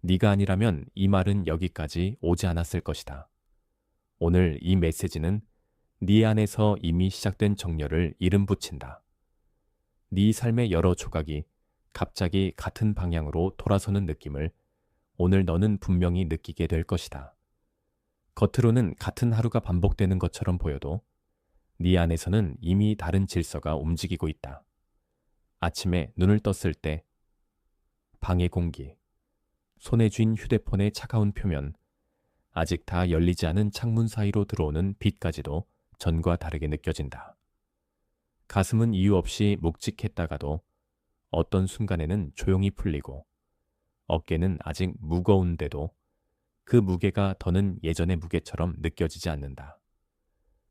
네가 아니라면 이 말은 여기까지 오지 않았을 것이다. 오늘 이 메시지는 네 안에서 이미 시작된 정열을 이름 붙인다. 네 삶의 여러 조각이 갑자기 같은 방향으로 돌아서는 느낌을 오늘 너는 분명히 느끼게 될 것이다. 겉으로는 같은 하루가 반복되는 것처럼 보여도 네 안에서는 이미 다른 질서가 움직이고 있다. 아침에 눈을 떴을 때 방의 공기, 손에 쥔 휴대폰의 차가운 표면, 아직 다 열리지 않은 창문 사이로 들어오는 빛까지도 전과 다르게 느껴진다. 가슴은 이유 없이 묵직했다가도 어떤 순간에는 조용히 풀리고 어깨는 아직 무거운데도 그 무게가 더는 예전의 무게처럼 느껴지지 않는다.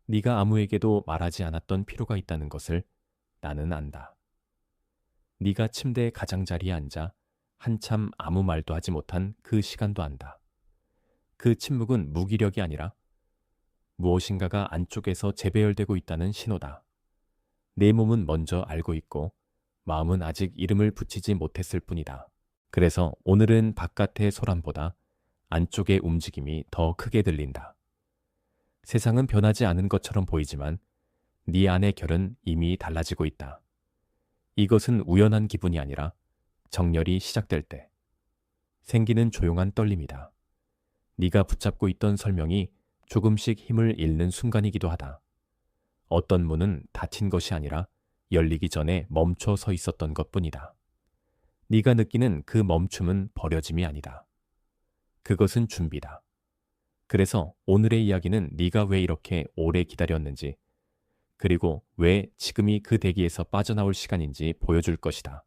네가 아무에게도 말하지 않았던 필요가 있다는 것을 나는 안다. 네가 침대의 가장자리에 앉아 한참 아무 말도 하지 못한 그 시간도 안다. 그 침묵은 무기력이 아니라 무엇인가가 안쪽에서 재배열되고 있다는 신호다. 내 몸은 먼저 알고 있고 마음은 아직 이름을 붙이지 못했을 뿐이다. 그래서 오늘은 바깥의 소란보다 안쪽의 움직임이 더 크게 들린다. 세상은 변하지 않은 것처럼 보이지만 네 안의 결은 이미 달라지고 있다. 이것은 우연한 기분이 아니라 정열이 시작될 때 생기는 조용한 떨림이다. 네가 붙잡고 있던 설명이 조금씩 힘을 잃는 순간이기도 하다. 어떤 문은 닫힌 것이 아니라 열리기 전에 멈춰 서 있었던 것뿐이다. 네가 느끼는 그 멈춤은 버려짐이 아니다. 그것은 준비다. 그래서 오늘의 이야기는 네가 왜 이렇게 오래 기다렸는지, 그리고 왜 지금이 그 대기에서 빠져나올 시간인지 보여줄 것이다.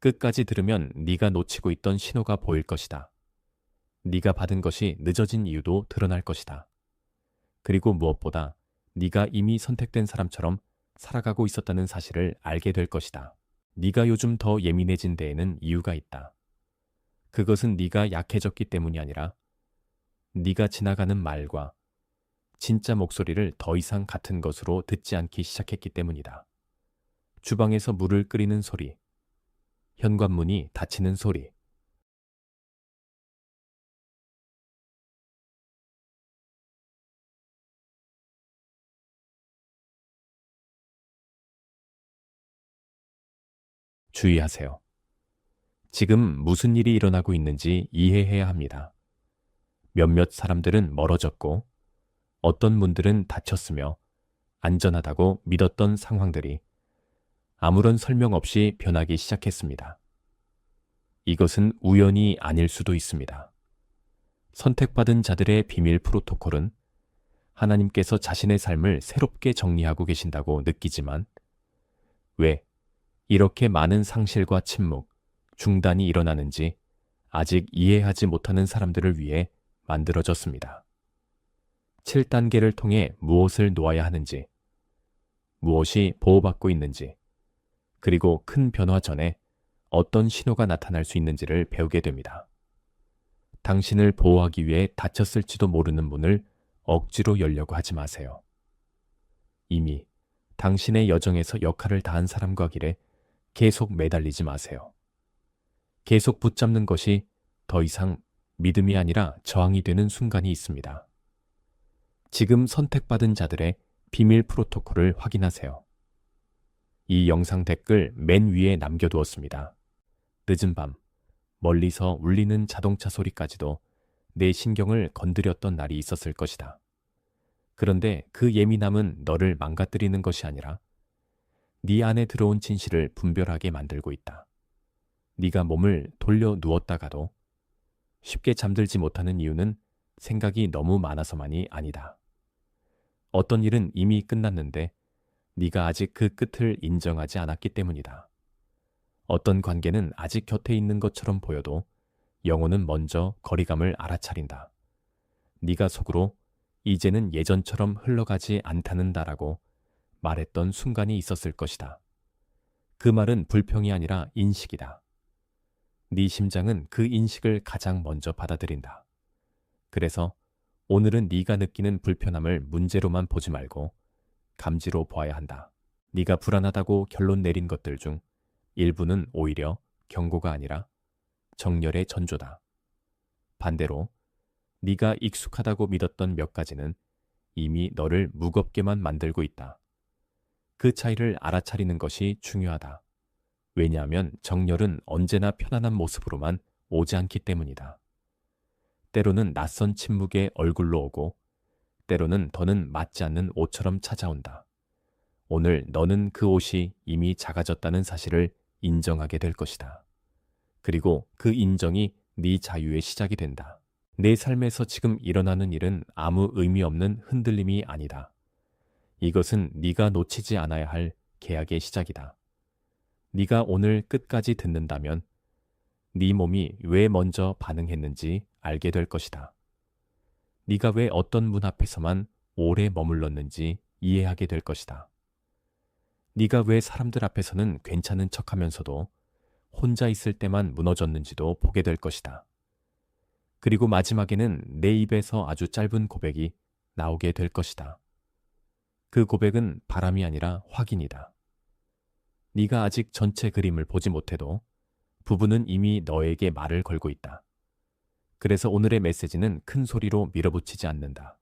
끝까지 들으면 네가 놓치고 있던 신호가 보일 것이다. 네가 받은 것이 늦어진 이유도 드러날 것이다. 그리고 무엇보다 네가 이미 선택된 사람처럼 살아가고 있었다는 사실을 알게 될 것이다. 네가 요즘 더 예민해진 데에는 이유가 있다. 그것은 네가 약해졌기 때문이 아니라 네가 지나가는 말과 진짜 목소리를 더 이상 같은 것으로 듣지 않기 시작했기 때문이다. 주방에서 물을 끓이는 소리, 현관문이 닫히는 소리, 주의하세요. 지금 무슨 일이 일어나고 있는지 이해해야 합니다. 몇몇 사람들은 멀어졌고 어떤 문들은 닫혔으며 안전하다고 믿었던 상황들이 아무런 설명 없이 변하기 시작했습니다. 이것은 우연이 아닐 수도 있습니다. 선택받은 자들의 비밀 프로토콜은 하나님께서 자신의 삶을 새롭게 정리하고 계신다고 느끼지만 왜 이렇게 많은 상실과 침묵, 중단이 일어나는지 아직 이해하지 못하는 사람들을 위해 만들어졌습니다. 7단계를 통해 무엇을 놓아야 하는지, 무엇이 보호받고 있는지, 그리고 큰 변화 전에 어떤 신호가 나타날 수 있는지를 배우게 됩니다. 당신을 보호하기 위해 닫혔을지도 모르는 문을 억지로 열려고 하지 마세요. 이미 당신의 여정에서 역할을 다한 사람과 길에 계속 매달리지 마세요. 계속 붙잡는 것이 더 이상 믿음이 아니라 저항이 되는 순간이 있습니다. 지금 선택받은 자들의 비밀 프로토콜을 확인하세요. 이 영상 댓글 맨 위에 남겨두었습니다. 늦은 밤, 멀리서 울리는 자동차 소리까지도 내 신경을 건드렸던 날이 있었을 것이다. 그런데 그 예민함은 너를 망가뜨리는 것이 아니라 네 안에 들어온 진실을 분별하게 만들고 있다. 네가 몸을 돌려 누웠다가도 쉽게 잠들지 못하는 이유는 생각이 너무 많아서만이 아니다. 어떤 일은 이미 끝났는데 네가 아직 그 끝을 인정하지 않았기 때문이다. 어떤 관계는 아직 곁에 있는 것처럼 보여도 영혼은 먼저 거리감을 알아차린다. 네가 속으로 이제는 예전처럼 흘러가지 않다는다라고 말했던 순간이 있었을 것이다. 그 말은 불평이 아니라 인식이다. 네 심장은 그 인식을 가장 먼저 받아들인다. 그래서 오늘은 네가 느끼는 불편함을 문제로만 보지 말고 감지로 보아야 한다. 네가 불안하다고 결론 내린 것들 중 일부는 오히려 경고가 아니라 정렬의 전조다. 반대로 네가 익숙하다고 믿었던 몇 가지는 이미 너를 무겁게만 만들고 있다. 그 차이를 알아차리는 것이 중요하다. 왜냐하면 정열은 언제나 편안한 모습으로만 오지 않기 때문이다. 때로는 낯선 침묵의 얼굴로 오고 때로는 더는 맞지 않는 옷처럼 찾아온다. 오늘 너는 그 옷이 이미 작아졌다는 사실을 인정하게 될 것이다. 그리고 그 인정이 네 자유의 시작이 된다. 내 삶에서 지금 일어나는 일은 아무 의미 없는 흔들림이 아니다. 이것은 네가 놓치지 않아야 할 계약의 시작이다. 네가 오늘 끝까지 듣는다면 네 몸이 왜 먼저 반응했는지 알게 될 것이다. 네가 왜 어떤 문 앞에서만 오래 머물렀는지 이해하게 될 것이다. 네가 왜 사람들 앞에서는 괜찮은 척하면서도 혼자 있을 때만 무너졌는지도 보게 될 것이다. 그리고 마지막에는 내 입에서 아주 짧은 고백이 나오게 될 것이다. 그 고백은 바람이 아니라 확인이다. 네가 아직 전체 그림을 보지 못해도 부부는 이미 너에게 말을 걸고 있다. 그래서 오늘의 메시지는 큰 소리로 밀어붙이지 않는다.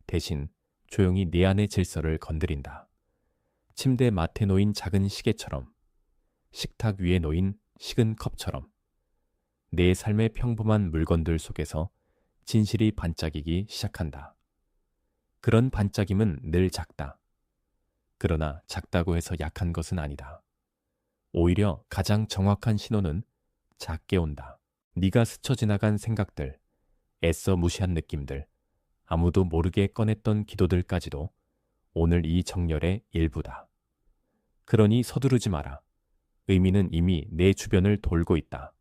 대신 조용히 네 안의 질서를 건드린다. 침대 맡에 놓인 작은 시계처럼, 식탁 위에 놓인 식은 컵처럼 내 삶의 평범한 물건들 속에서 진실이 반짝이기 시작한다. 그런 반짝임은 늘 작다. 그러나 작다고 해서 약한 것은 아니다. 오히려 가장 정확한 신호는 작게 온다. 네가 스쳐 지나간 생각들, 애써 무시한 느낌들, 아무도 모르게 꺼냈던 기도들까지도 오늘 이 정열의 일부다. 그러니 서두르지 마라. 의미는 이미 내 주변을 돌고 있다.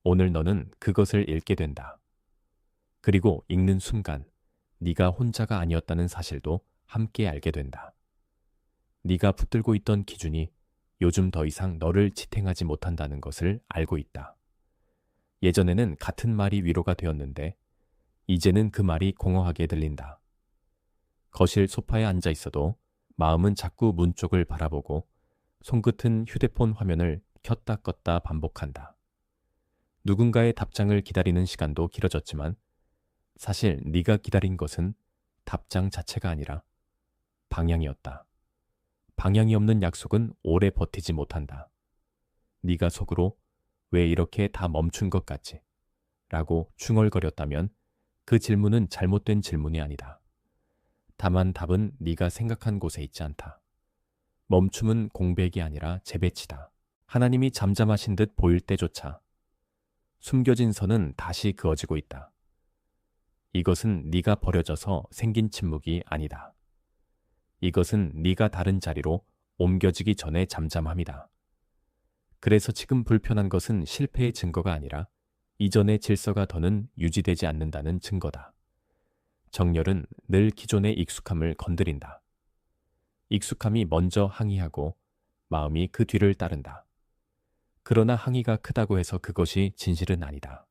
오늘 너는 그것을 읽게 된다. 그리고 읽는 순간 네가 혼자가 아니었다는 사실도 함께 알게 된다. 네가 붙들고 있던 기준이 요즘 더 이상 너를 지탱하지 못한다는 것을 알고 있다. 예전에는 같은 말이 위로가 되었는데 이제는 그 말이 공허하게 들린다. 거실 소파에 앉아 있어도 마음은 자꾸 문 쪽을 바라보고 손끝은 휴대폰 화면을 켰다 껐다 반복한다. 누군가의 답장을 기다리는 시간도 길어졌지만 사실 네가 기다린 것은 답장 자체가 아니라 방향이었다. 방향이 없는 약속은 오래 버티지 못한다. 네가 속으로 왜 이렇게 다 멈춘 것 같지? 라고 중얼거렸다면 그 질문은 잘못된 질문이 아니다. 다만 답은 네가 생각한 곳에 있지 않다. 멈춤은 공백이 아니라 재배치다. 하나님이 잠잠하신 듯 보일 때조차 숨겨진 선은 다시 그어지고 있다. 이것은 네가 버려져서 생긴 침묵이 아니다. 이것은 네가 다른 자리로 옮겨지기 전에 잠잠함이다. 그래서 지금 불편한 것은 실패의 증거가 아니라 이전의 질서가 더는 유지되지 않는다는 증거다. 정열은 늘 기존의 익숙함을 건드린다. 익숙함이 먼저 항의하고 마음이 그 뒤를 따른다. 그러나 항의가 크다고 해서 그것이 진실은 아니다.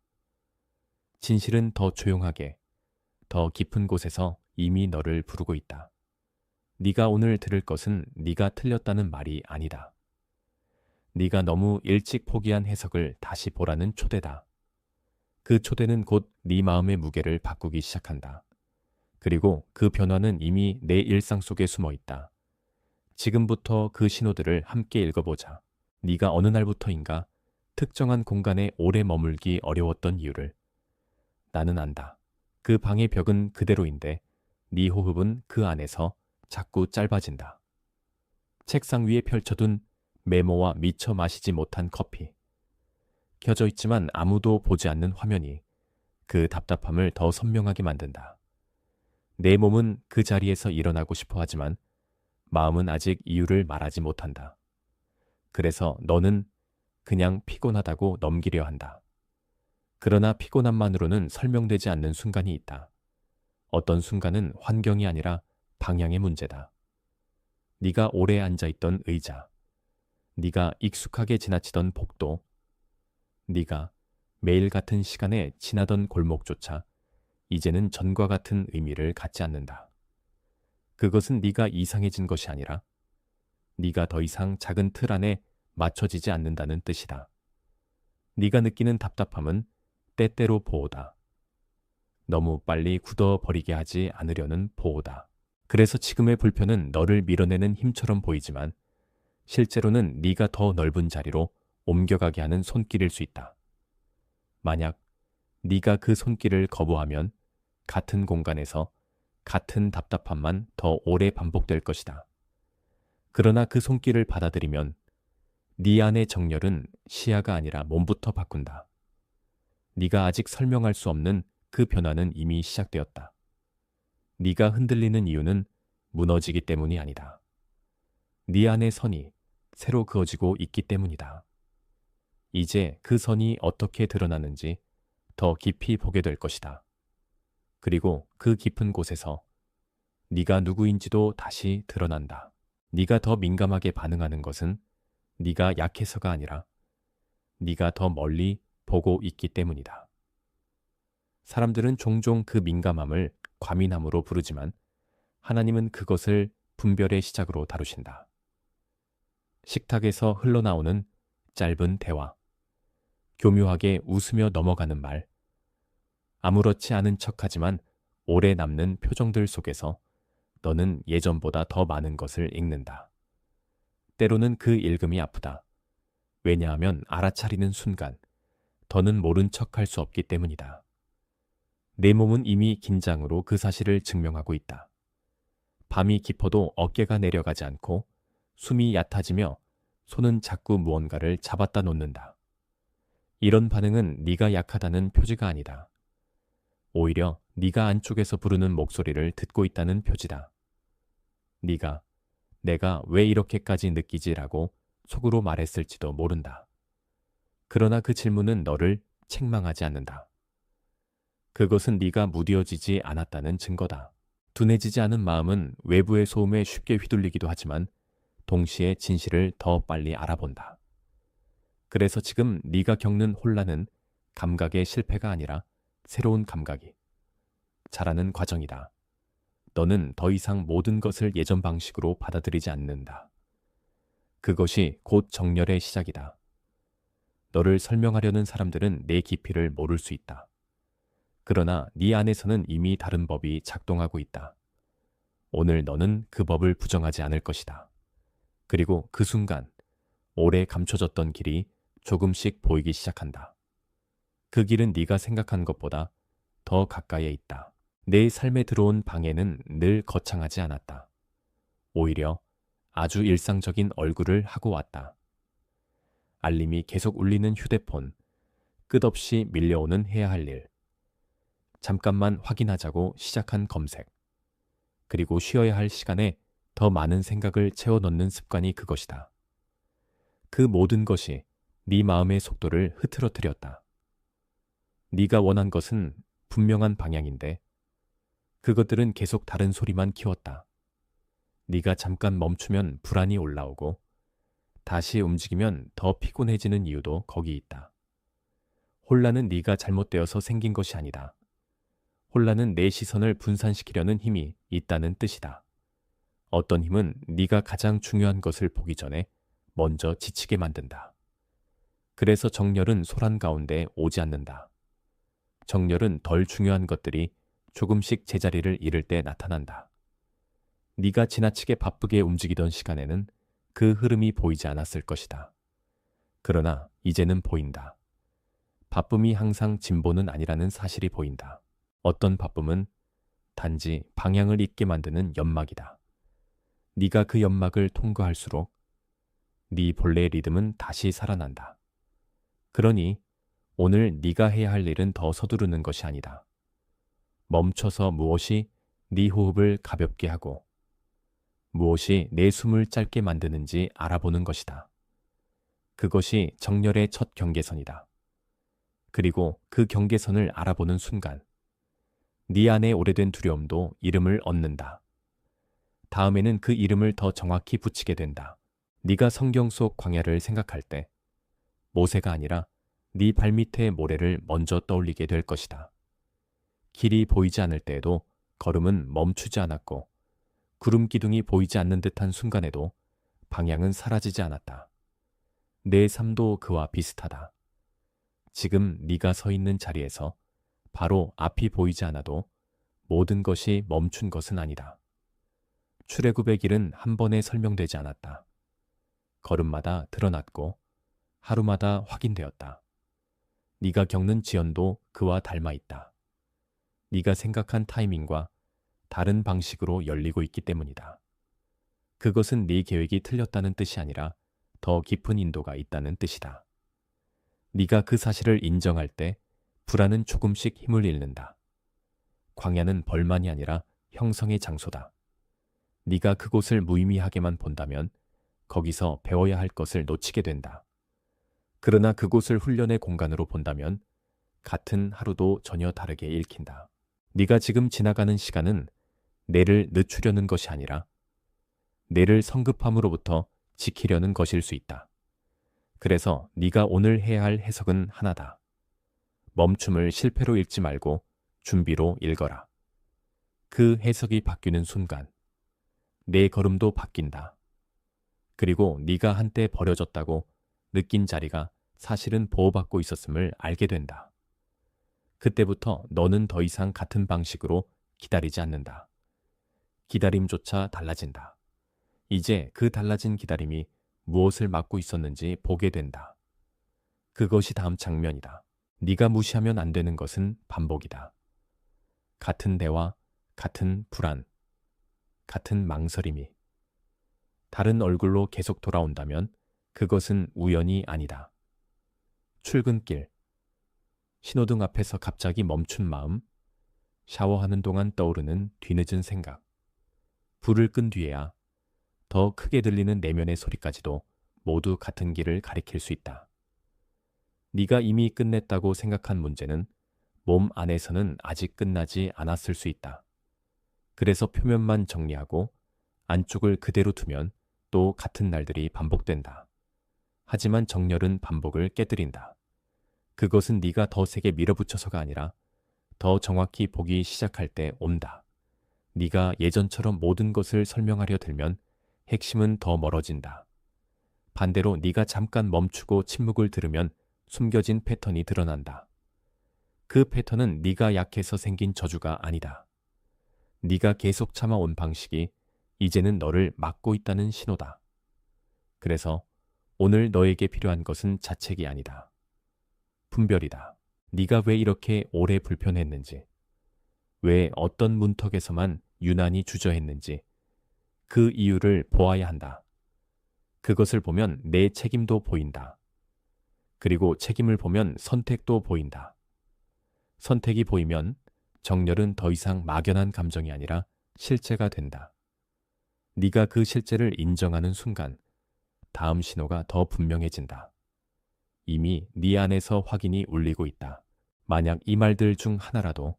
진실은 더 조용하게, 더 깊은 곳에서 이미 너를 부르고 있다. 네가 오늘 들을 것은 네가 틀렸다는 말이 아니다. 네가 너무 일찍 포기한 해석을 다시 보라는 초대다. 그 초대는 곧 네 마음의 무게를 바꾸기 시작한다. 그리고 그 변화는 이미 내 일상 속에 숨어 있다. 지금부터 그 신호들을 함께 읽어보자. 네가 어느 날부터인가 특정한 공간에 오래 머물기 어려웠던 이유를 나는 안다. 그 방의 벽은 그대로인데 네 호흡은 그 안에서 자꾸 짧아진다. 책상 위에 펼쳐둔 메모와 미처 마시지 못한 커피. 켜져 있지만 아무도 보지 않는 화면이 그 답답함을 더 선명하게 만든다. 내 몸은 그 자리에서 일어나고 싶어 하지만 마음은 아직 이유를 말하지 못한다. 그래서 너는 그냥 피곤하다고 넘기려 한다. 그러나 피곤함만으로는 설명되지 않는 순간이 있다. 어떤 순간은 환경이 아니라 방향의 문제다. 네가 오래 앉아있던 의자, 네가 익숙하게 지나치던 복도, 네가 매일 같은 시간에 지나던 골목조차 이제는 전과 같은 의미를 갖지 않는다. 그것은 네가 이상해진 것이 아니라 네가 더 이상 작은 틀 안에 맞춰지지 않는다는 뜻이다. 네가 느끼는 답답함은 때때로 보호다. 너무 빨리 굳어버리게 하지 않으려는 보호다. 그래서 지금의 불편은 너를 밀어내는 힘처럼 보이지만 실제로는 네가 더 넓은 자리로 옮겨가게 하는 손길일 수 있다. 만약 네가 그 손길을 거부하면 같은 공간에서 같은 답답함만 더 오래 반복될 것이다. 그러나 그 손길을 받아들이면 네 안의 정열은 시야가 아니라 몸부터 바꾼다. 네가 아직 설명할 수 없는 그 변화는 이미 시작되었다. 네가 흔들리는 이유는 무너지기 때문이 아니다. 네 안의 선이 새로 그어지고 있기 때문이다. 이제 그 선이 어떻게 드러나는지 더 깊이 보게 될 것이다. 그리고 그 깊은 곳에서 네가 누구인지도 다시 드러난다. 네가 더 민감하게 반응하는 것은 네가 약해서가 아니라 네가 더 멀리 보고 있기 때문이다. 사람들은 종종 그 민감함을 과민함으로 부르지만 하나님은 그것을 분별의 시작으로 다루신다. 식탁에서 흘러나오는 짧은 대화, 교묘하게 웃으며 넘어가는 말, 아무렇지 않은 척하지만 오래 남는 표정들 속에서 너는 예전보다 더 많은 것을 읽는다. 때로는 그 읽음이 아프다. 왜냐하면 알아차리는 순간 더는 모른 척할 수 없기 때문이다. 내 몸은 이미 긴장으로 그 사실을 증명하고 있다. 밤이 깊어도 어깨가 내려가지 않고 숨이 얕아지며 손은 자꾸 무언가를 잡았다 놓는다. 이런 반응은 네가 약하다는 표지가 아니다. 오히려 네가 안쪽에서 부르는 목소리를 듣고 있다는 표지다. 네가 내가 왜 이렇게까지 느끼지라고 속으로 말했을지도 모른다. 그러나 그 질문은 너를 책망하지 않는다. 그것은 네가 무뎌지지 않았다는 증거다. 둔해지지 않은 마음은 외부의 소음에 쉽게 휘둘리기도 하지만 동시에 진실을 더 빨리 알아본다. 그래서 지금 네가 겪는 혼란은 감각의 실패가 아니라 새로운 감각이 자라는 과정이다. 너는 더 이상 모든 것을 예전 방식으로 받아들이지 않는다. 그것이 곧 정렬의 시작이다. 너를 설명하려는 사람들은 내 깊이를 모를 수 있다. 그러나 네 안에서는 이미 다른 법이 작동하고 있다. 오늘 너는 그 법을 부정하지 않을 것이다. 그리고 그 순간 오래 감춰졌던 길이 조금씩 보이기 시작한다. 그 길은 네가 생각한 것보다 더 가까이에 있다. 내 삶에 들어온 방해는 늘 거창하지 않았다. 오히려 아주 일상적인 얼굴을 하고 왔다. 알림이 계속 울리는 휴대폰, 끝없이 밀려오는 해야 할 일, 잠깐만 확인하자고 시작한 검색, 그리고 쉬어야 할 시간에 더 많은 생각을 채워 넣는 습관이 그것이다. 그 모든 것이 네 마음의 속도를 흐트러뜨렸다. 네가 원한 것은 분명한 방향인데 그것들은 계속 다른 소리만 키웠다. 네가 잠깐 멈추면 불안이 올라오고 다시 움직이면 더 피곤해지는 이유도 거기 있다. 혼란은 네가 잘못되어서 생긴 것이 아니다. 혼란은 내 시선을 분산시키려는 힘이 있다는 뜻이다. 어떤 힘은 네가 가장 중요한 것을 보기 전에 먼저 지치게 만든다. 그래서 정열은 소란 가운데 오지 않는다. 정열은 덜 중요한 것들이 조금씩 제자리를 잃을 때 나타난다. 네가 지나치게 바쁘게 움직이던 시간에는 그 흐름이 보이지 않았을 것이다. 그러나 이제는 보인다. 바쁨이 항상 진보는 아니라는 사실이 보인다. 어떤 바쁨은 단지 방향을 잊게 만드는 연막이다. 네가 그 연막을 통과할수록 네 본래의 리듬은 다시 살아난다. 그러니 오늘 네가 해야 할 일은 더 서두르는 것이 아니다. 멈춰서 무엇이 네 호흡을 가볍게 하고 무엇이 내 숨을 짧게 만드는지 알아보는 것이다. 그것이 정열의 첫 경계선이다. 그리고 그 경계선을 알아보는 순간 네 안의 오래된 두려움도 이름을 얻는다. 다음에는 그 이름을 더 정확히 붙이게 된다. 네가 성경 속 광야를 생각할 때 모세가 아니라 네 발밑의 모래를 먼저 떠올리게 될 것이다. 길이 보이지 않을 때에도 걸음은 멈추지 않았고 구름 기둥이 보이지 않는 듯한 순간에도 방향은 사라지지 않았다. 내 삶도 그와 비슷하다. 지금 네가 서 있는 자리에서 바로 앞이 보이지 않아도 모든 것이 멈춘 것은 아니다. 출애굽의 길은 한 번에 설명되지 않았다. 걸음마다 드러났고 하루마다 확인되었다. 네가 겪는 지연도 그와 닮아 있다. 네가 생각한 타이밍과 다른 방식으로 열리고 있기 때문이다. 그것은 네 계획이 틀렸다는 뜻이 아니라 더 깊은 인도가 있다는 뜻이다. 네가 그 사실을 인정할 때 불안은 조금씩 힘을 잃는다. 광야는 벌만이 아니라 형성의 장소다. 네가 그곳을 무의미하게만 본다면 거기서 배워야 할 것을 놓치게 된다. 그러나 그곳을 훈련의 공간으로 본다면 같은 하루도 전혀 다르게 읽힌다. 네가 지금 지나가는 시간은 내를 늦추려는 것이 아니라 내를 성급함으로부터 지키려는 것일 수 있다. 그래서 네가 오늘 해야 할 해석은 하나다. 멈춤을 실패로 읽지 말고 준비로 읽어라. 그 해석이 바뀌는 순간 내 걸음도 바뀐다. 그리고 네가 한때 버려졌다고 느낀 자리가 사실은 보호받고 있었음을 알게 된다. 그때부터 너는 더 이상 같은 방식으로 기다리지 않는다. 기다림조차 달라진다. 이제 그 달라진 기다림이 무엇을 막고 있었는지 보게 된다. 그것이 다음 장면이다. 네가 무시하면 안 되는 것은 반복이다. 같은 대화, 같은 불안, 같은 망설임이 다른 얼굴로 계속 돌아온다면 그것은 우연이 아니다. 출근길, 신호등 앞에서 갑자기 멈춘 마음, 샤워하는 동안 떠오르는 뒤늦은 생각, 불을 끈 뒤에야 더 크게 들리는 내면의 소리까지도 모두 같은 길을 가리킬 수 있다. 네가 이미 끝냈다고 생각한 문제는 몸 안에서는 아직 끝나지 않았을 수 있다. 그래서 표면만 정리하고 안쪽을 그대로 두면 또 같은 날들이 반복된다. 하지만 정렬은 반복을 깨뜨린다. 그것은 네가 더 세게 밀어붙여서가 아니라 더 정확히 보기 시작할 때 온다. 네가 예전처럼 모든 것을 설명하려 들면 핵심은 더 멀어진다. 반대로 네가 잠깐 멈추고 침묵을 들으면 숨겨진 패턴이 드러난다. 그 패턴은 네가 약해서 생긴 저주가 아니다. 네가 계속 참아온 방식이 이제는 너를 막고 있다는 신호다. 그래서 오늘 너에게 필요한 것은 자책이 아니다. 분별이다. 네가 왜 이렇게 오래 불편했는지, 왜 어떤 문턱에서만 유난히 주저했는지 그 이유를 보아야 한다. 그것을 보면 내 책임도 보인다. 그리고 책임을 보면 선택도 보인다. 선택이 보이면 정렬은 더 이상 막연한 감정이 아니라 실체가 된다. 네가 그 실체를 인정하는 순간 다음 신호가 더 분명해진다. 이미 네 안에서 확인이 울리고 있다. 만약 이 말들 중 하나라도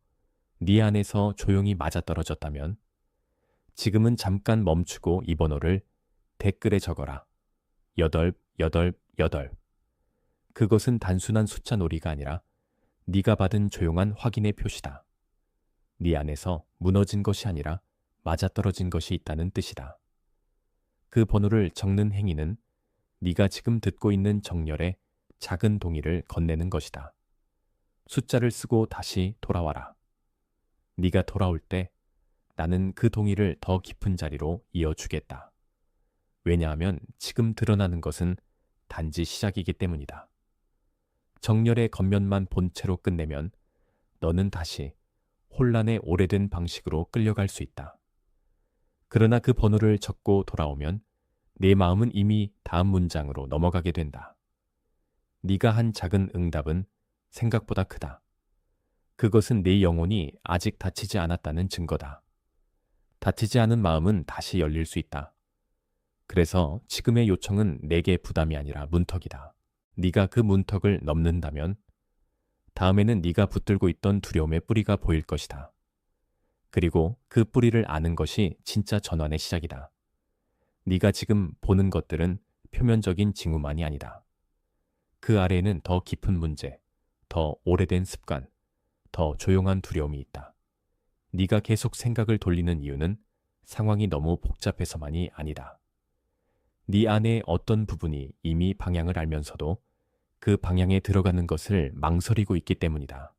네 안에서 조용히 맞아떨어졌다면 지금은 잠깐 멈추고 이 번호를 댓글에 적어라. 888. 그것은 단순한 숫자 놀이가 아니라 네가 받은 조용한 확인의 표시다. 네 안에서 무너진 것이 아니라 맞아떨어진 것이 있다는 뜻이다. 그 번호를 적는 행위는 네가 지금 듣고 있는 정렬에 작은 동의를 건네는 것이다. 숫자를 쓰고 다시 돌아와라. 네가 돌아올 때 나는 그 동의를 더 깊은 자리로 이어주겠다. 왜냐하면 지금 드러나는 것은 단지 시작이기 때문이다. 정렬의 겉면만 본 채로 끝내면 너는 다시 혼란의 오래된 방식으로 끌려갈 수 있다. 그러나 그 번호를 적고 돌아오면 내 마음은 이미 다음 문장으로 넘어가게 된다. 네가 한 작은 응답은 생각보다 크다. 그것은 네 영혼이 아직 닫히지 않았다는 증거다. 닫히지 않은 마음은 다시 열릴 수 있다. 그래서 지금의 요청은 내게 부담이 아니라 문턱이다. 네가 그 문턱을 넘는다면 다음에는 네가 붙들고 있던 두려움의 뿌리가 보일 것이다. 그리고 그 뿌리를 아는 것이 진짜 전환의 시작이다. 네가 지금 보는 것들은 표면적인 징후만이 아니다. 그 아래에는 더 깊은 문제, 더 오래된 습관, 더 조용한 두려움이 있다. 네가 계속 생각을 돌리는 이유는 상황이 너무 복잡해서만이 아니다. 네 안의 어떤 부분이 이미 방향을 알면서도 그 방향에 들어가는 것을 망설이고 있기 때문이다.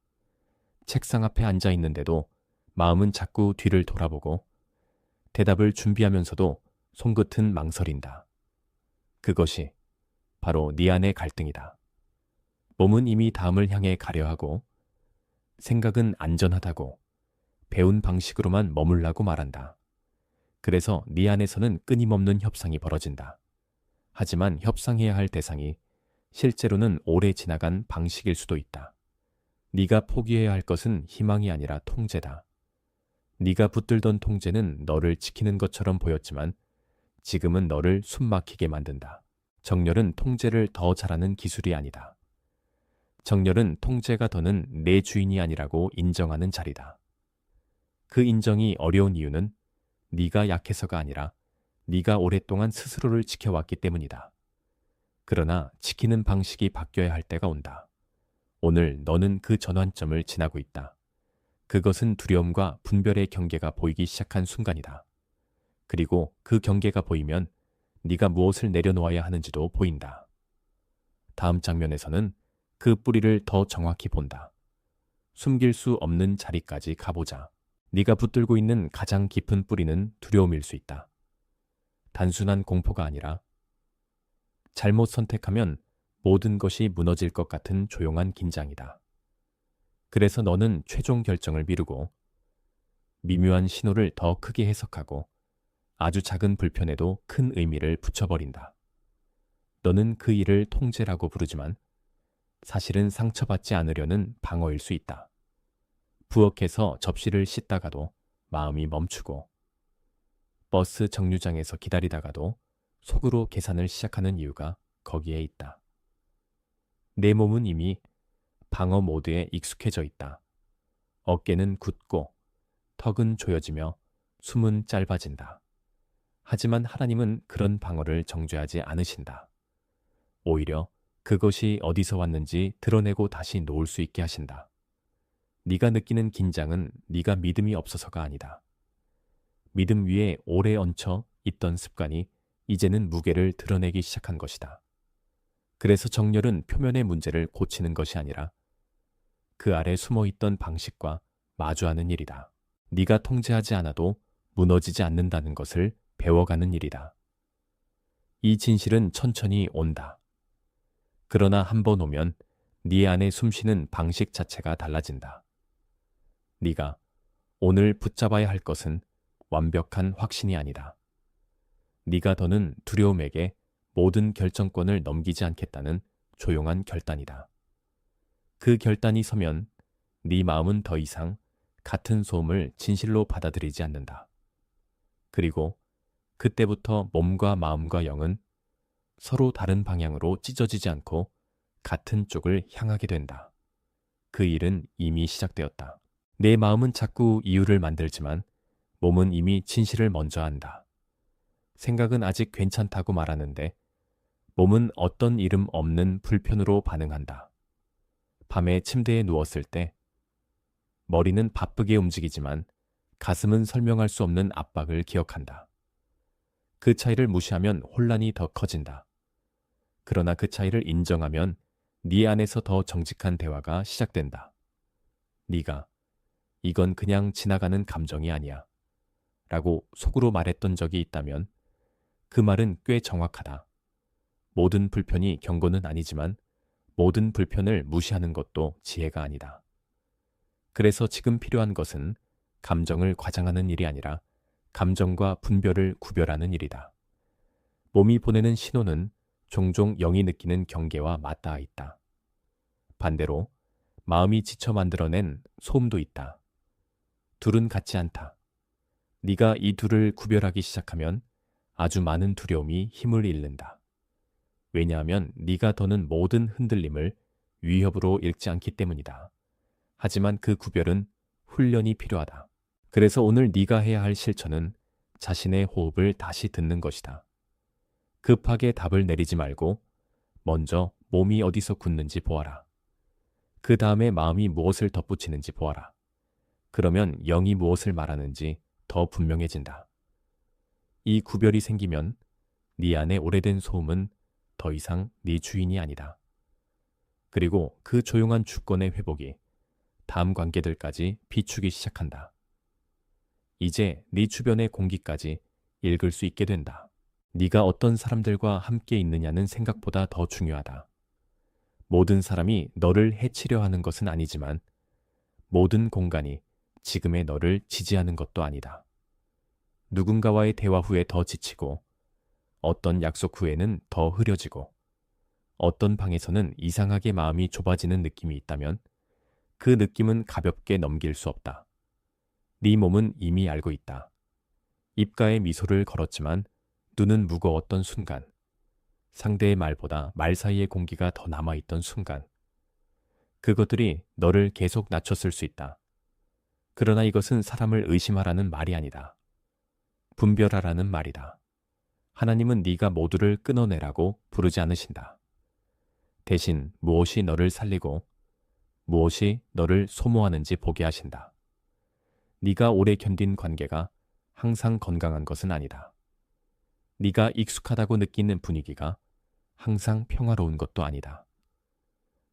책상 앞에 앉아 있는데도 마음은 자꾸 뒤를 돌아보고 대답을 준비하면서도 손끝은 망설인다. 그것이 바로 네 안의 갈등이다. 몸은 이미 다음을 향해 가려 하고 생각은 안전하다고 배운 방식으로만 머물라고 말한다. 그래서 네 안에서는 끊임없는 협상이 벌어진다. 하지만 협상해야 할 대상이 실제로는 오래 지나간 방식일 수도 있다. 네가 포기해야 할 것은 희망이 아니라 통제다. 네가 붙들던 통제는 너를 지키는 것처럼 보였지만 지금은 너를 숨막히게 만든다. 정렬은 통제를 더 잘하는 기술이 아니다. 정렬은 통제가 더는 내 주인이 아니라고 인정하는 자리다. 그 인정이 어려운 이유는 네가 약해서가 아니라 네가 오랫동안 스스로를 지켜왔기 때문이다. 그러나 지키는 방식이 바뀌어야 할 때가 온다. 오늘 너는 그 전환점을 지나고 있다. 그것은 두려움과 분별의 경계가 보이기 시작한 순간이다. 그리고 그 경계가 보이면 네가 무엇을 내려놓아야 하는지도 보인다. 다음 장면에서는 그 뿌리를 더 정확히 본다. 숨길 수 없는 자리까지 가보자. 네가 붙들고 있는 가장 깊은 뿌리는 두려움일 수 있다. 단순한 공포가 아니라 잘못 선택하면 모든 것이 무너질 것 같은 조용한 긴장이다. 그래서 너는 최종 결정을 미루고 미묘한 신호를 더 크게 해석하고 아주 작은 불편에도 큰 의미를 붙여버린다. 너는 그 일을 통제라고 부르지만 사실은 상처받지 않으려는 방어일 수 있다. 부엌에서 접시를 씻다가도 마음이 멈추고 버스 정류장에서 기다리다가도 속으로 계산을 시작하는 이유가 거기에 있다. 내 몸은 이미 방어 모드에 익숙해져 있다. 어깨는 굳고 턱은 조여지며 숨은 짧아진다. 하지만 하나님은 그런 방어를 정죄하지 않으신다. 오히려 그것이 어디서 왔는지 드러내고 다시 놓을 수 있게 하신다. 네가 느끼는 긴장은 네가 믿음이 없어서가 아니다. 믿음 위에 오래 얹혀 있던 습관이 이제는 무게를 드러내기 시작한 것이다. 그래서 정렬은 표면의 문제를 고치는 것이 아니라 그 아래 숨어있던 방식과 마주하는 일이다. 네가 통제하지 않아도 무너지지 않는다는 것을 배워가는 일이다. 이 진실은 천천히 온다. 그러나 한 번 오면 네 안에 숨쉬는 방식 자체가 달라진다. 네가 오늘 붙잡아야 할 것은 완벽한 확신이 아니다. 네가 더는 두려움에게 모든 결정권을 넘기지 않겠다는 조용한 결단이다. 그 결단이 서면 네 마음은 더 이상 같은 소음을 진실로 받아들이지 않는다. 그리고 그때부터 몸과 마음과 영은 서로 다른 방향으로 찢어지지 않고 같은 쪽을 향하게 된다. 그 일은 이미 시작되었다. 내 마음은 자꾸 이유를 만들지만 몸은 이미 진실을 먼저 안다. 생각은 아직 괜찮다고 말하는데 몸은 어떤 이름 없는 불편으로 반응한다. 밤에 침대에 누웠을 때 머리는 바쁘게 움직이지만 가슴은 설명할 수 없는 압박을 기억한다. 그 차이를 무시하면 혼란이 더 커진다. 그러나 그 차이를 인정하면 네 안에서 더 정직한 대화가 시작된다. 네가 이건 그냥 지나가는 감정이 아니야 라고 속으로 말했던 적이 있다면 그 말은 꽤 정확하다. 모든 불편이 경고는 아니지만 모든 불편을 무시하는 것도 지혜가 아니다. 그래서 지금 필요한 것은 감정을 과장하는 일이 아니라 감정과 분별을 구별하는 일이다. 몸이 보내는 신호는 종종 영이 느끼는 경계와 맞닿아 있다. 반대로 마음이 지쳐 만들어낸 소음도 있다. 둘은 같지 않다. 네가 이 둘을 구별하기 시작하면 아주 많은 두려움이 힘을 잃는다. 왜냐하면 네가 더는 모든 흔들림을 위협으로 읽지 않기 때문이다. 하지만 그 구별은 훈련이 필요하다. 그래서 오늘 네가 해야 할 실천은 자신의 호흡을 다시 듣는 것이다. 급하게 답을 내리지 말고 먼저 몸이 어디서 굳는지 보아라. 그 다음에 마음이 무엇을 덧붙이는지 보아라. 그러면 영이 무엇을 말하는지 더 분명해진다. 이 구별이 생기면 네 안에 오래된 소음은 더 이상 네 주인이 아니다. 그리고 그 조용한 주권의 회복이 다음 관계들까지 비추기 시작한다. 이제 네 주변의 공기까지 읽을 수 있게 된다. 네가 어떤 사람들과 함께 있느냐는 생각보다 더 중요하다. 모든 사람이 너를 해치려 하는 것은 아니지만 모든 공간이 지금의 너를 지지하는 것도 아니다. 누군가와의 대화 후에 더 지치고 어떤 약속 후에는 더 흐려지고 어떤 방에서는 이상하게 마음이 좁아지는 느낌이 있다면 그 느낌은 가볍게 넘길 수 없다. 네 몸은 이미 알고 있다. 입가에 미소를 걸었지만 눈은 무거웠던 순간, 상대의 말보다 말 사이의 공기가 더 남아있던 순간, 그것들이 너를 계속 낮췄을 수 있다. 그러나 이것은 사람을 의심하라는 말이 아니다. 분별하라는 말이다. 하나님은 네가 모두를 끊어내라고 부르지 않으신다. 대신 무엇이 너를 살리고 무엇이 너를 소모하는지 보게 하신다. 네가 오래 견딘 관계가 항상 건강한 것은 아니다. 네가 익숙하다고 느끼는 분위기가 항상 평화로운 것도 아니다.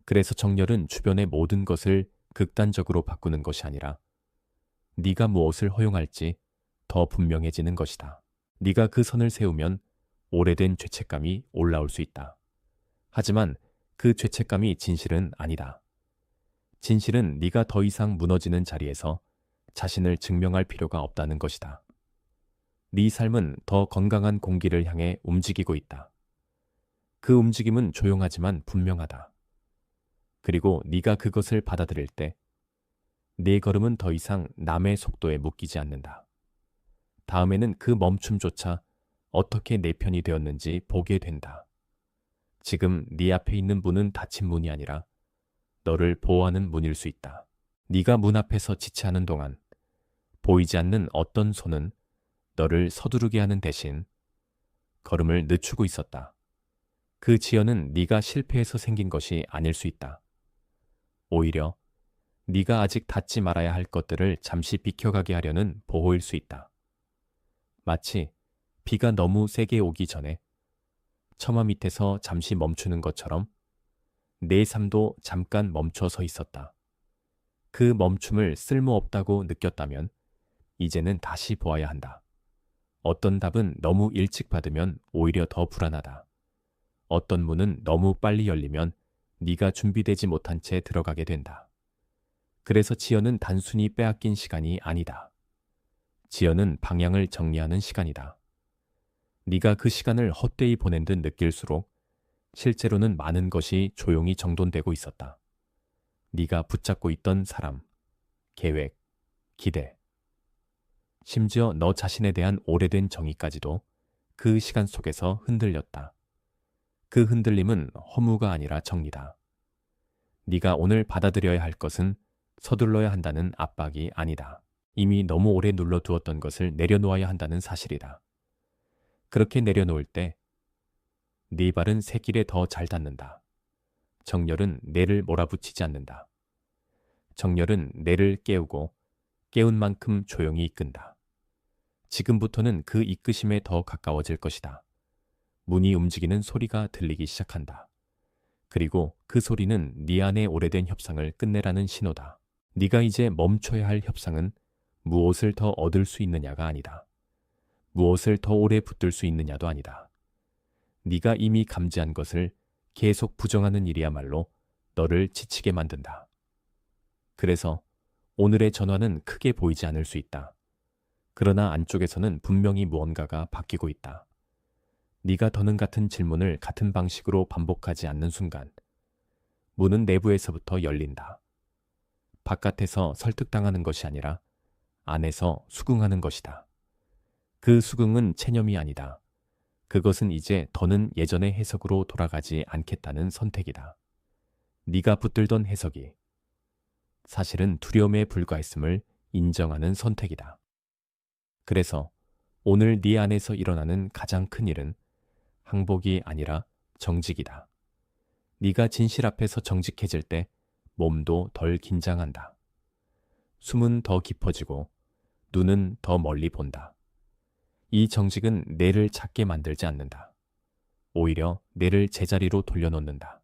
그래서 정열은 주변의 모든 것을 극단적으로 바꾸는 것이 아니라 네가 무엇을 허용할지 더 분명해지는 것이다. 네가 그 선을 세우면 오래된 죄책감이 올라올 수 있다. 하지만 그 죄책감이 진실은 아니다. 진실은 네가 더 이상 무너지는 자리에서 자신을 증명할 필요가 없다는 것이다. 네 삶은 더 건강한 공기를 향해 움직이고 있다. 그 움직임은 조용하지만 분명하다. 그리고 네가 그것을 받아들일 때 네 걸음은 더 이상 남의 속도에 묶이지 않는다. 다음에는 그 멈춤조차 어떻게 내 편이 되었는지 보게 된다. 지금 네 앞에 있는 문은 닫힌 문이 아니라 너를 보호하는 문일 수 있다. 네가 문 앞에서 지체하는 동안 보이지 않는 어떤 손은 너를 서두르게 하는 대신 걸음을 늦추고 있었다. 그 지연은 네가 실패해서 생긴 것이 아닐 수 있다. 오히려 네가 아직 닿지 말아야 할 것들을 잠시 비켜가게 하려는 보호일 수 있다. 마치 비가 너무 세게 오기 전에 처마 밑에서 잠시 멈추는 것처럼 내 삶도 잠깐 멈춰 서 있었다. 그 멈춤을 쓸모없다고 느꼈다면 이제는 다시 보아야 한다. 어떤 답은 너무 일찍 받으면 오히려 더 불안하다. 어떤 문은 너무 빨리 열리면 네가 준비되지 못한 채 들어가게 된다. 그래서 지연은 단순히 빼앗긴 시간이 아니다. 지연은 방향을 정리하는 시간이다. 네가 그 시간을 헛되이 보낸 듯 느낄수록 실제로는 많은 것이 조용히 정돈되고 있었다. 네가 붙잡고 있던 사람, 계획, 기대, 심지어 너 자신에 대한 오래된 정의까지도 그 시간 속에서 흔들렸다. 그 흔들림은 허무가 아니라 정리다. 네가 오늘 받아들여야 할 것은 서둘러야 한다는 압박이 아니다. 이미 너무 오래 눌러두었던 것을 내려놓아야 한다는 사실이다. 그렇게 내려놓을 때 네 발은 새길에 더 잘 닿는다. 정열은 내를 몰아붙이지 않는다. 정열은 내를 깨우고 깨운 만큼 조용히 이끈다. 지금부터는 그 이끄심에 더 가까워질 것이다. 문이 움직이는 소리가 들리기 시작한다. 그리고 그 소리는 네 안의 오래된 협상을 끝내라는 신호다. 네가 이제 멈춰야 할 협상은 무엇을 더 얻을 수 있느냐가 아니다. 무엇을 더 오래 붙들 수 있느냐도 아니다. 네가 이미 감지한 것을 계속 부정하는 일이야말로 너를 지치게 만든다. 그래서 오늘의 전화는 크게 보이지 않을 수 있다. 그러나 안쪽에서는 분명히 무언가가 바뀌고 있다. 네가 더는 같은 질문을 같은 방식으로 반복하지 않는 순간 문은 내부에서부터 열린다. 바깥에서 설득당하는 것이 아니라 안에서 수긍하는 것이다. 그 수긍은 체념이 아니다. 그것은 이제 더는 예전의 해석으로 돌아가지 않겠다는 선택이다. 네가 붙들던 해석이 사실은 두려움에 불과했음을 인정하는 선택이다. 그래서 오늘 네 안에서 일어나는 가장 큰 일은 항복이 아니라 정직이다. 네가 진실 앞에서 정직해질 때 몸도 덜 긴장한다. 숨은 더 깊어지고 눈은 더 멀리 본다. 이 정직은 뇌를 찾게 만들지 않는다. 오히려 뇌를 제자리로 돌려놓는다.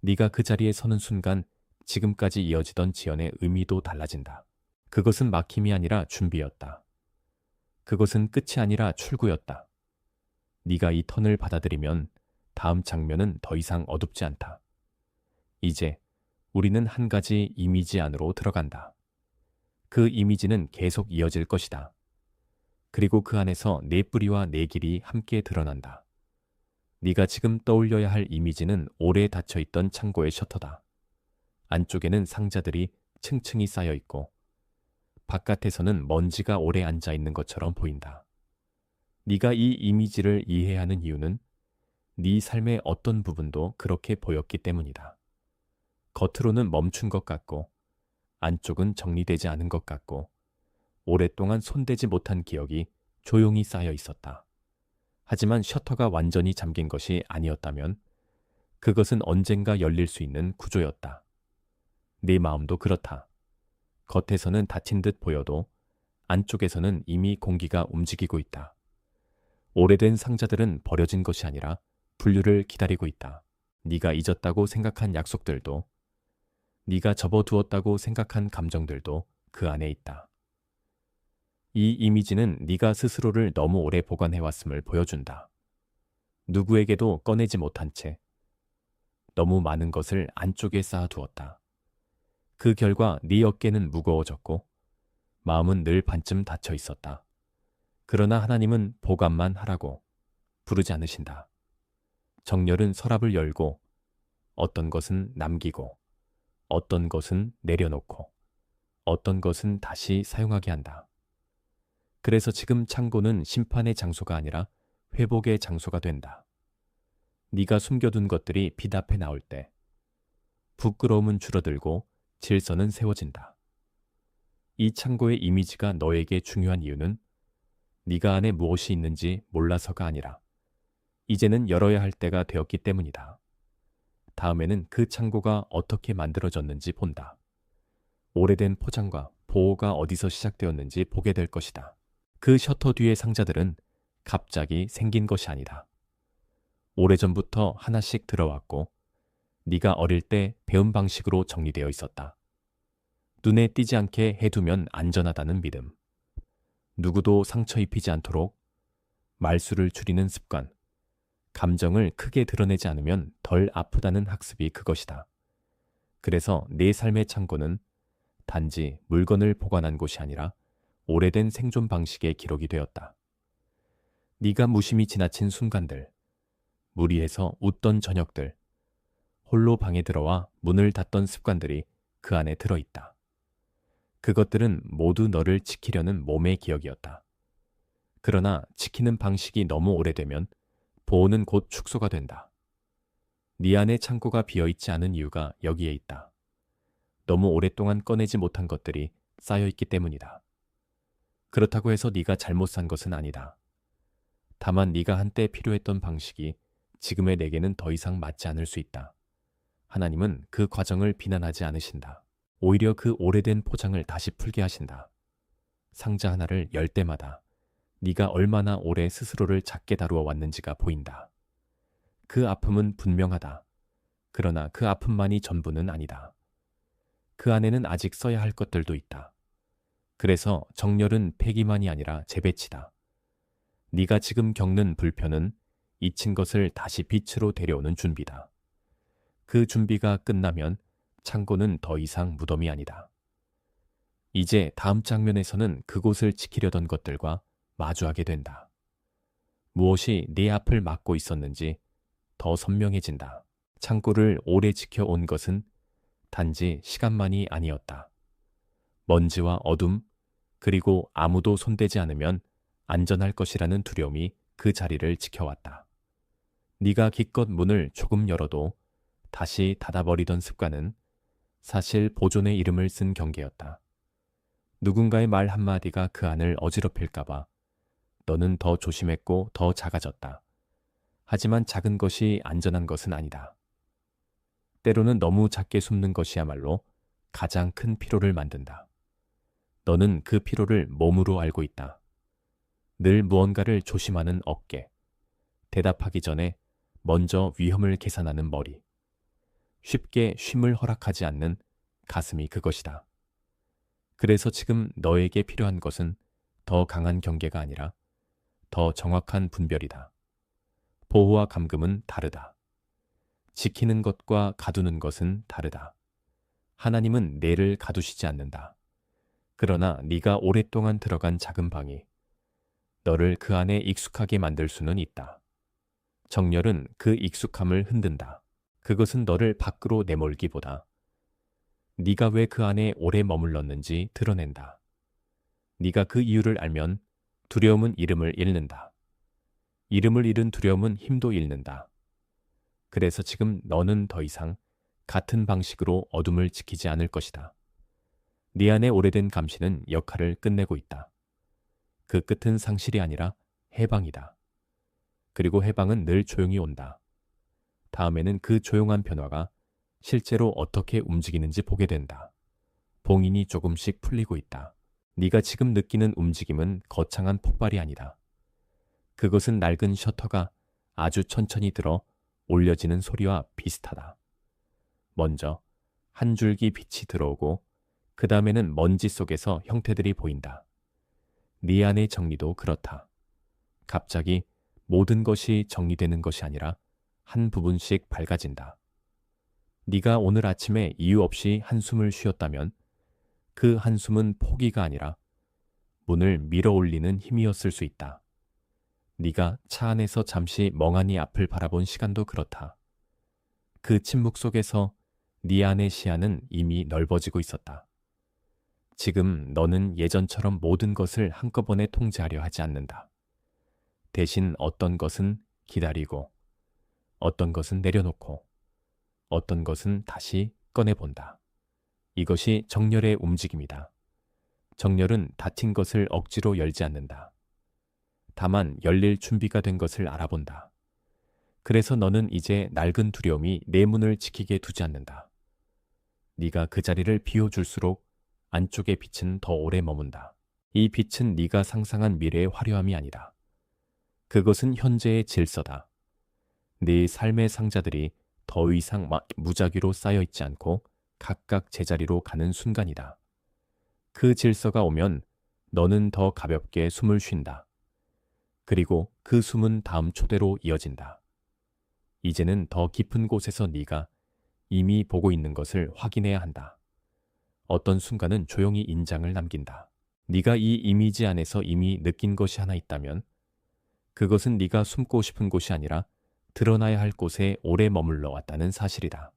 네가 그 자리에 서는 순간 지금까지 이어지던 지연의 의미도 달라진다. 그것은 막힘이 아니라 준비였다. 그것은 끝이 아니라 출구였다. 네가 이 턴을 받아들이면 다음 장면은 더 이상 어둡지 않다. 이제 우리는 한 가지 이미지 안으로 들어간다. 그 이미지는 계속 이어질 것이다. 그리고 그 안에서 내 뿌리와 내 길이 함께 드러난다. 네가 지금 떠올려야 할 이미지는 오래 닫혀있던 창고의 셔터다. 안쪽에는 상자들이 층층이 쌓여 있고 바깥에서는 먼지가 오래 앉아 있는 것처럼 보인다. 네가 이 이미지를 이해하는 이유는 네 삶의 어떤 부분도 그렇게 보였기 때문이다. 겉으로는 멈춘 것 같고 안쪽은 정리되지 않은 것 같고 오랫동안 손대지 못한 기억이 조용히 쌓여 있었다. 하지만 셔터가 완전히 잠긴 것이 아니었다면 그것은 언젠가 열릴 수 있는 구조였다. 네 마음도 그렇다. 겉에서는 닫힌 듯 보여도 안쪽에서는 이미 공기가 움직이고 있다. 오래된 상자들은 버려진 것이 아니라 분류를 기다리고 있다. 네가 잊었다고 생각한 약속들도, 네가 접어두었다고 생각한 감정들도 그 안에 있다. 이 이미지는 네가 스스로를 너무 오래 보관해왔음을 보여준다. 누구에게도 꺼내지 못한 채 너무 많은 것을 안쪽에 쌓아두었다. 그 결과 네 어깨는 무거워졌고 마음은 늘 반쯤 닫혀 있었다. 그러나 하나님은 보관만 하라고 부르지 않으신다. 정렬은 서랍을 열고 어떤 것은 남기고 어떤 것은 내려놓고 어떤 것은 다시 사용하게 한다. 그래서 지금 창고는 심판의 장소가 아니라 회복의 장소가 된다. 네가 숨겨둔 것들이 빛 앞에 나올 때 부끄러움은 줄어들고 질서는 세워진다. 이 창고의 이미지가 너에게 중요한 이유는 네가 안에 무엇이 있는지 몰라서가 아니라 이제는 열어야 할 때가 되었기 때문이다. 다음에는 그 창고가 어떻게 만들어졌는지 본다. 오래된 포장과 보호가 어디서 시작되었는지 보게 될 것이다. 그 셔터 뒤의 상자들은 갑자기 생긴 것이 아니다. 오래전부터 하나씩 들어왔고 네가 어릴 때 배운 방식으로 정리되어 있었다. 눈에 띄지 않게 해두면 안전하다는 믿음. 누구도 상처 입히지 않도록 말수를 줄이는 습관. 감정을 크게 드러내지 않으면 덜 아프다는 학습이 그것이다. 그래서 내 삶의 창고는 단지 물건을 보관한 곳이 아니라 오래된 생존 방식의 기록이 되었다. 네가 무심히 지나친 순간들, 무리해서 웃던 저녁들, 홀로 방에 들어와 문을 닫던 습관들이 그 안에 들어있다. 그것들은 모두 너를 지키려는 몸의 기억이었다. 그러나 지키는 방식이 너무 오래되면 보호는 곧 축소가 된다. 네 안의 창고가 비어있지 않은 이유가 여기에 있다. 너무 오랫동안 꺼내지 못한 것들이 쌓여있기 때문이다. 그렇다고 해서 네가 잘못 산 것은 아니다. 다만 네가 한때 필요했던 방식이 지금의 내게는 더 이상 맞지 않을 수 있다. 하나님은 그 과정을 비난하지 않으신다. 오히려 그 오래된 포장을 다시 풀게 하신다. 상자 하나를 열 때마다 네가 얼마나 오래 스스로를 작게 다루어 왔는지가 보인다. 그 아픔은 분명하다. 그러나 그 아픔만이 전부는 아니다. 그 안에는 아직 써야 할 것들도 있다. 그래서 정렬은 폐기만이 아니라 재배치다. 네가 지금 겪는 불편은 잊힌 것을 다시 빛으로 데려오는 준비다. 그 준비가 끝나면 창고는 더 이상 무덤이 아니다. 이제 다음 장면에서는 그곳을 지키려던 것들과 마주하게 된다. 무엇이 네 앞을 막고 있었는지 더 선명해진다. 창고를 오래 지켜온 것은 단지 시간만이 아니었다. 먼지와 어둠, 그리고 아무도 손대지 않으면 안전할 것이라는 두려움이 그 자리를 지켜왔다. 네가 기껏 문을 조금 열어도 다시 닫아버리던 습관은 사실 보존의 이름을 쓴 경계였다. 누군가의 말 한마디가 그 안을 어지럽힐까봐 너는 더 조심했고 더 작아졌다. 하지만 작은 것이 안전한 것은 아니다. 때로는 너무 작게 숨는 것이야말로 가장 큰 피로를 만든다. 너는 그 피로를 몸으로 알고 있다. 늘 무언가를 조심하는 어깨, 대답하기 전에 먼저 위험을 계산하는 머리. 쉽게 쉼을 허락하지 않는 가슴이 그것이다. 그래서 지금 너에게 필요한 것은 더 강한 경계가 아니라 더 정확한 분별이다. 보호와 감금은 다르다. 지키는 것과 가두는 것은 다르다. 하나님은 내를 가두시지 않는다. 그러나 네가 오랫동안 들어간 작은 방이 너를 그 안에 익숙하게 만들 수는 있다. 정열은 그 익숙함을 흔든다. 그것은 너를 밖으로 내몰기보다 네가 왜 그 안에 오래 머물렀는지 드러낸다. 네가 그 이유를 알면 두려움은 이름을 잃는다. 이름을 잃은 두려움은 힘도 잃는다. 그래서 지금 너는 더 이상 같은 방식으로 어둠을 지키지 않을 것이다. 네 안에 오래된 감시는 역할을 끝내고 있다. 그 끝은 상실이 아니라 해방이다. 그리고 해방은 늘 조용히 온다. 다음에는 그 조용한 변화가 실제로 어떻게 움직이는지 보게 된다. 봉인이 조금씩 풀리고 있다. 네가 지금 느끼는 움직임은 거창한 폭발이 아니다. 그것은 낡은 셔터가 아주 천천히 들어 올려지는 소리와 비슷하다. 먼저 한 줄기 빛이 들어오고 그 다음에는 먼지 속에서 형태들이 보인다. 네 안의 정리도 그렇다. 갑자기 모든 것이 정리되는 것이 아니라 한 부분씩 밝아진다. 네가 오늘 아침에 이유 없이 한숨을 쉬었다면 그 한숨은 포기가 아니라 문을 밀어 올리는 힘이었을 수 있다. 네가 차 안에서 잠시 멍하니 앞을 바라본 시간도 그렇다. 그 침묵 속에서 네 안의 시야는 이미 넓어지고 있었다. 지금 너는 예전처럼 모든 것을 한꺼번에 통제하려 하지 않는다. 대신 어떤 것은 기다리고, 어떤 것은 내려놓고, 어떤 것은 다시 꺼내본다. 이것이 정열의 움직임이다. 정열은 닫힌 것을 억지로 열지 않는다. 다만 열릴 준비가 된 것을 알아본다. 그래서 너는 이제 낡은 두려움이 내 문을 지키게 두지 않는다. 네가 그 자리를 비워줄수록 안쪽의 빛은 더 오래 머문다. 이 빛은 네가 상상한 미래의 화려함이 아니다. 그것은 현재의 질서다. 네 삶의 상자들이 더 이상 무작위로 쌓여있지 않고 각각 제자리로 가는 순간이다. 그 질서가 오면 너는 더 가볍게 숨을 쉰다. 그리고 그 숨은 다음 초대로 이어진다. 이제는 더 깊은 곳에서 네가 이미 보고 있는 것을 확인해야 한다. 어떤 순간은 조용히 인장을 남긴다. 네가 이 이미지 안에서 이미 느낀 것이 하나 있다면 그것은 네가 숨고 싶은 곳이 아니라 드러나야 할 곳에 오래 머물러 왔다는 사실이다.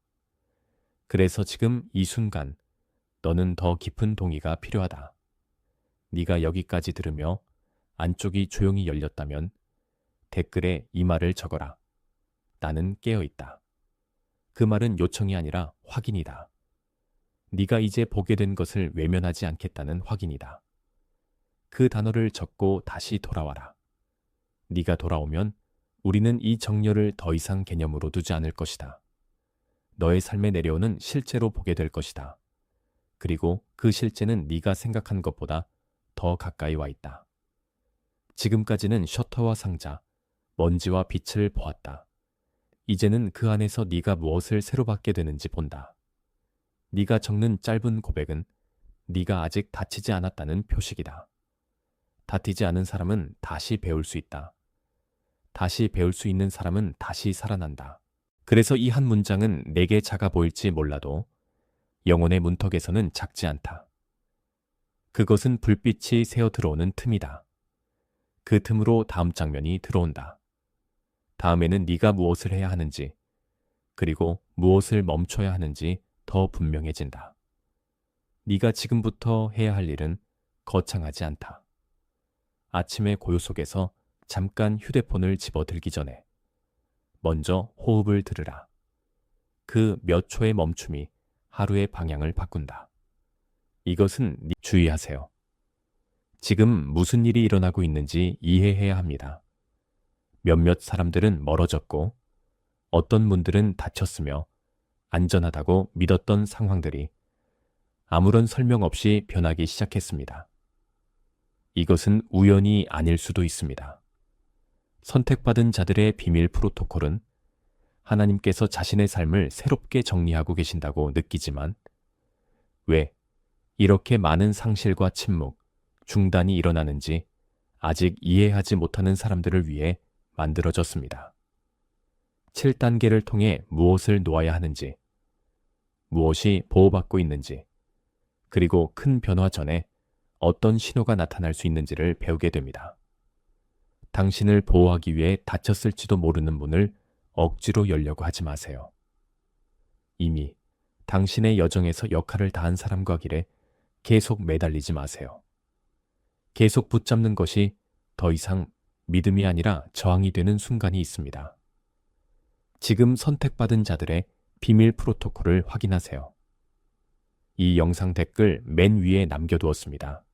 그래서 지금 이 순간 너는 더 깊은 동의가 필요하다. 네가 여기까지 들으며 안쪽이 조용히 열렸다면 댓글에 이 말을 적어라. 나는 깨어있다. 그 말은 요청이 아니라 확인이다. 네가 이제 보게 된 것을 외면하지 않겠다는 확인이다. 그 단어를 적고 다시 돌아와라. 네가 돌아오면 우리는 이 정열을 더 이상 개념으로 두지 않을 것이다. 너의 삶에 내려오는 실제로 보게 될 것이다. 그리고 그 실제는 네가 생각한 것보다 더 가까이 와 있다. 지금까지는 셔터와 상자, 먼지와 빛을 보았다. 이제는 그 안에서 네가 무엇을 새로 받게 되는지 본다. 네가 적는 짧은 고백은 네가 아직 다치지 않았다는 표식이다. 다치지 않은 사람은 다시 배울 수 있다. 다시 배울 수 있는 사람은 다시 살아난다. 그래서 이 한 문장은 내게 작아 보일지 몰라도 영혼의 문턱에서는 작지 않다. 그것은 불빛이 새어 들어오는 틈이다. 그 틈으로 다음 장면이 들어온다. 다음에는 네가 무엇을 해야 하는지, 그리고 무엇을 멈춰야 하는지 더 분명해진다. 네가 지금부터 해야 할 일은 거창하지 않다. 아침의 고요 속에서 잠깐 휴대폰을 집어들기 전에 먼저 호흡을 들으라. 그 몇 초의 멈춤이 하루의 방향을 바꾼다. 이것은 주의하세요. 지금 무슨 일이 일어나고 있는지 이해해야 합니다. 몇몇 사람들은 멀어졌고 어떤 분들은 다쳤으며 안전하다고 믿었던 상황들이 아무런 설명 없이 변하기 시작했습니다. 이것은 우연이 아닐 수도 있습니다. 선택받은 자들의 비밀 프로토콜은 하나님께서 자신의 삶을 새롭게 정리하고 계신다고 느끼지만 왜 이렇게 많은 상실과 침묵, 중단이 일어나는지 아직 이해하지 못하는 사람들을 위해 만들어졌습니다. 7단계를 통해 무엇을 놓아야 하는지, 무엇이 보호받고 있는지, 그리고 큰 변화 전에 어떤 신호가 나타날 수 있는지를 배우게 됩니다. 당신을 보호하기 위해 닫혔을지도 모르는 문을 억지로 열려고 하지 마세요. 이미 당신의 여정에서 역할을 다한 사람과 길에 계속 매달리지 마세요. 계속 붙잡는 것이 더 이상 믿음이 아니라 저항이 되는 순간이 있습니다. 지금 선택받은 자들의 비밀 프로토콜을 확인하세요. 이 영상 댓글 맨 위에 남겨두었습니다.